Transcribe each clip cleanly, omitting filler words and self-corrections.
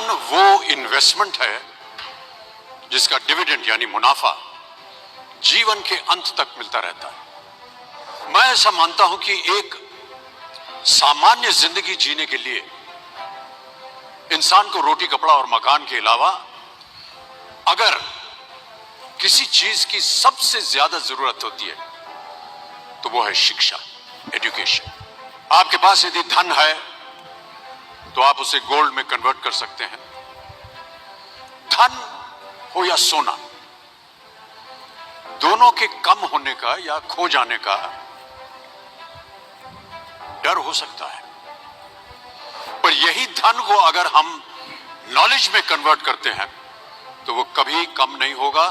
धन वो इन्वेस्टमेंट है जिसका डिविडेंड यानी मुनाफा जीवन के अंत तक मिलता रहता है। मैं ऐसा मानता हूं कि एक सामान्य जिंदगी जीने के लिए इंसान को रोटी कपड़ा और मकान के अलावा अगर किसी चीज की सबसे ज्यादा जरूरत होती है तो वो है शिक्षा, एजुकेशन। आपके पास यदि धन है तो आप उसे गोल्ड में कन्वर्ट कर सकते हैं। धन हो या सोना, दोनों के कम होने का या खो जाने का डर हो सकता है, पर यही धन को अगर हम नॉलेज में कन्वर्ट करते हैं तो वो कभी कम नहीं होगा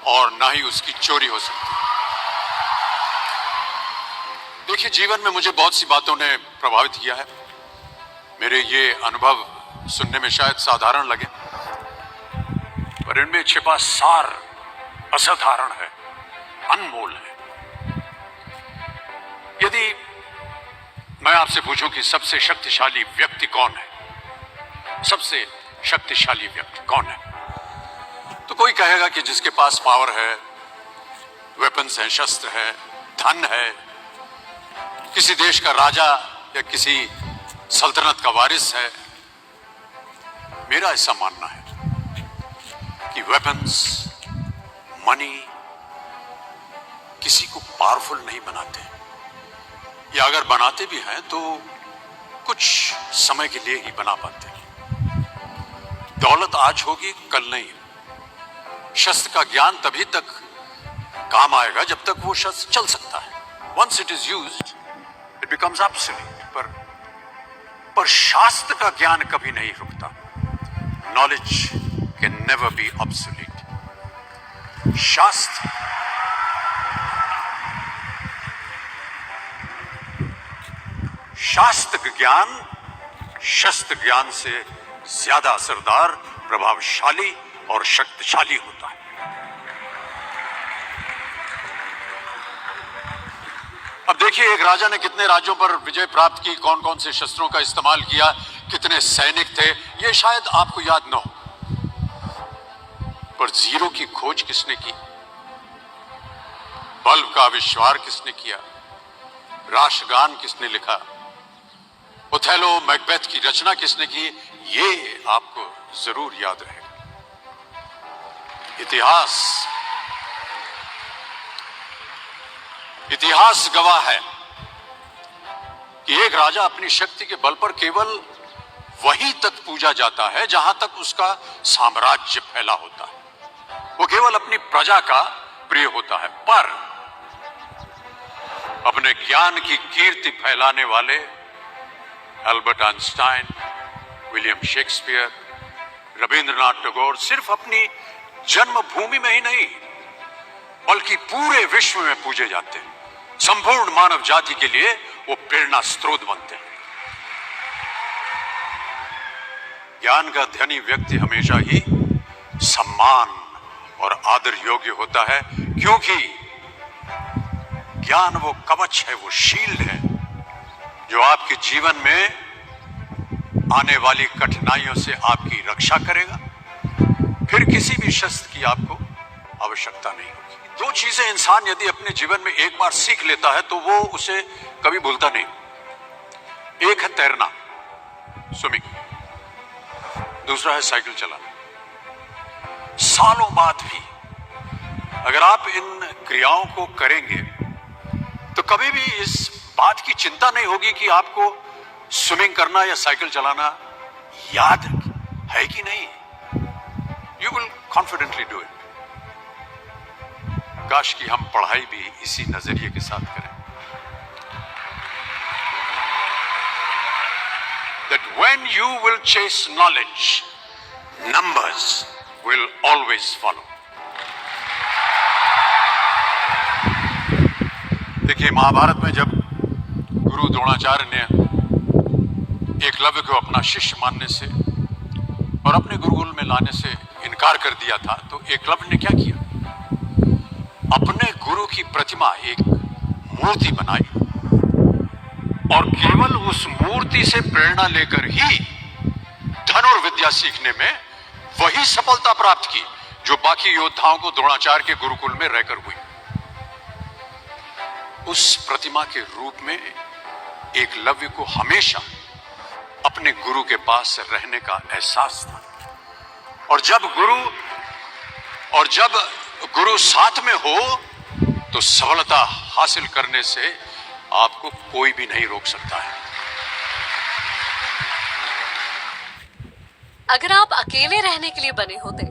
और ना ही उसकी चोरी हो सकती है। देखिए, जीवन में मुझे बहुत सी बातों ने प्रभावित किया है। मेरे ये अनुभव सुनने में शायद साधारण लगे, पर इनमें छिपा सार असाधारण है, अनमोल है। यदि मैं आपसे पूछूं कि सबसे शक्तिशाली व्यक्ति कौन है, सबसे शक्तिशाली व्यक्ति कौन है, तो कोई कहेगा कि जिसके पास पावर है, वेपन्स हैं, शस्त्र है, धन है, किसी देश का राजा या किसी सल्तनत का वारिस है। मेरा ऐसा मानना है कि वेपन्स, मनी किसी को पावरफुल नहीं बनाते, या अगर बनाते भी हैं तो कुछ समय के लिए ही बना पाते हैं। दौलत आज होगी, कल नहीं। शस्त्र का ज्ञान तभी तक काम आएगा जब तक वो शस्त्र चल सकता है। Once it is used it becomes obsolete. पर शास्त्र का ज्ञान कभी नहीं रुकता। Knowledge can never be obsolete. शास्त्र ज्ञान शस्त्र ज्ञान से ज्यादा असरदार, प्रभावशाली और शक्तिशाली होता है। अब देखिए, एक राजा ने कितने राज्यों पर विजय प्राप्त की, कौन कौन से शस्त्रों का इस्तेमाल किया, कितने सैनिक थे, यह शायद आपको याद न हो, पर जीरो की खोज किसने की, बल्ब का आविष्कार किसने किया, राष्ट्रगान किसने लिखा, ओथेलो मैकबेथ की रचना किसने की, ये आपको जरूर याद रहेगा। इतिहास गवाह है कि एक राजा अपनी शक्ति के बल पर केवल वहीं तक पूजा जाता है जहां तक उसका साम्राज्य फैला होता है। वो केवल अपनी प्रजा का प्रिय होता है, पर अपने ज्ञान की कीर्ति फैलाने वाले Albert Einstein, William Shakespeare, Rabindranath Tagore सिर्फ अपनी जन्मभूमि में ही नहीं बल्कि पूरे विश्व में पूजे जाते हैं। संपूर्ण मानव जाति के लिए वो प्रेरणा स्रोत बनते हैं। ज्ञान का धनी व्यक्ति हमेशा ही सम्मान और आदर योग्य होता है, क्योंकि ज्ञान वो कवच है, वो शील्ड है जो आपके जीवन में आने वाली कठिनाइयों से आपकी रक्षा करेगा। फिर किसी भी शस्त्र की आपको आवश्यकता नहीं होगी। दो चीजें इंसान यदि अपने जीवन में एक बार सीख लेता है तो वो उसे कभी भूलता नहीं। एक है तैरना, स्विमिंग, दूसरा है साइकिल चलाना। सालों बाद भी अगर आप इन क्रियाओं को करेंगे तो कभी भी इस बात की चिंता नहीं होगी कि आपको स्विमिंग करना या साइकिल चलाना याद है कि नहीं। You will confidently do it. काश कि हम पढ़ाई भी इसी नजरिए के साथ करें, that when you will chase knowledge, numbers will always follow. देखिए, महाभारत में जब गुरु द्रोणाचार्य ने एकलव्य को अपना शिष्य मानने से और अपने गुरुकुल में लाने से इनकार कर दिया था, तो एकलव्य ने क्या किया, अपने गुरु की प्रतिमा, एक मूर्ति बनाई और केवल उस मूर्ति से प्रेरणा लेकर ही धनुर्विद्या विद्या सीखने में वही सफलता प्राप्त की जो बाकी योद्धाओं को द्रोणाचार्य के गुरुकुल में रहकर हुई। उस प्रतिमा के रूप में एकलव्य को हमेशा अपने गुरु के पास रहने का एहसास था। और जब गुरु साथ में हो तो सफलता हासिल करने से आपको कोई भी नहीं रोक सकता है। अगर आप अकेले रहने के लिए बने होते